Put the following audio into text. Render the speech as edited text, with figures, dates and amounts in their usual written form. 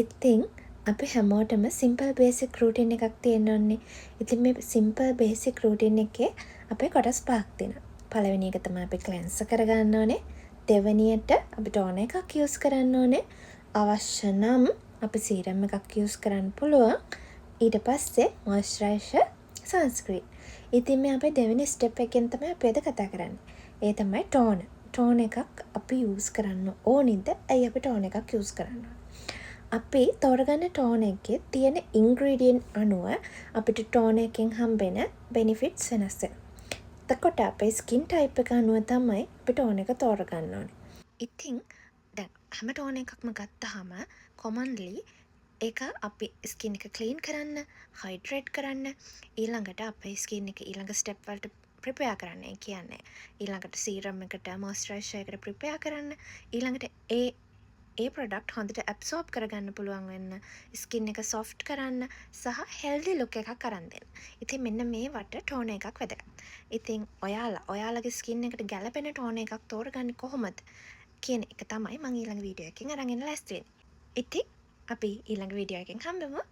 ඉතින් අපි හැමෝටම සිම්පල් බේසික් රූටින් එකක් තියෙන්න ඕනේ. ඉතින් මේ සිම්පල් බේසික් රූටින් එකේ අපේ කොටස් පහක් තියෙනවා. පළවෙනි එක තමයි අපි ක්ලෙන්ස් කරගන්න ඕනේ. දෙවෙනියට අපි ටෝනර් එකක් යූස් කරන්න ඕනේ. අවශ්‍ය නම් අපි සීරම් එකක් යූස් කරන්න පුළුවන්. ඊට පස්සේ මොයිස්චරයිසර් සන්ස්ක්‍රීන්. ඉතින් මේ අපේ දෙවෙනි ස්ටෙප් එකෙන් තමයි අපි අද කතා කරන්නේ. ඒ තමයි ටෝනර්. ටෝනර් එකක් අපි යූස් කරන්න ඕනිද? ඇයි අපි ටෝනර් එකක් යූස් කරන්න ඕනේ? අපි තෝරගන්න ටෝන එකේ තියෙන ඉන්ග්‍රීඩියන්ට් අනුව අපිට ටෝන එකෙන් හම්බෙන බෙනිෆිට්ස් වෙනස් වෙනවා. එතකොට අපේ ස්කින් ටයිප් එක අනුව තමයි අපි ටෝන එක තෝරගන්න ඕනේ. ඉතින් දැන් හැම ටෝන එකක්ම ගත්තාම කොමන්ලි ඒක අපි ස්කින් එක ක්ලීන් කරන්න, හයිඩ්‍රේට් කරන්න, ඊළඟට අපේ ස්කින් එක ඊළඟ ස්ටෙප් වලට ප්‍රිපෙයාර් කරන්න. ඒ කියන්නේ ඊළඟට සීරම් එකට, මොයිස්චරයිසර් එකට ප්‍රිපෙයාර් කරන්න, ඊළඟට ඒ ප්‍රොඩක්ට් හොඳට ඇබ්සෝබ් කරගන්න පුළුවන් වෙන්න, ස්කින් එක සොෆ්ට් කරන්න සහ හෙල්දි ලුක් එකක් අරන් දෙන්න. ඉතින් මෙන්න මේවට ටෝන එකක් වැදගත්. ඉතින් ඔයාලගේ ස්කින් එකට ගැලපෙන ටෝන එකක් තෝරගන්නේ කොහොමද කියන එක තමයි මම ඊළඟ වීඩියෝ එකකින් අරන් එන්න ලෑස්ති වෙන්නේ. ඉතින් අපි ඊළඟ වීඩියෝ එකෙන් හම්බෙමු.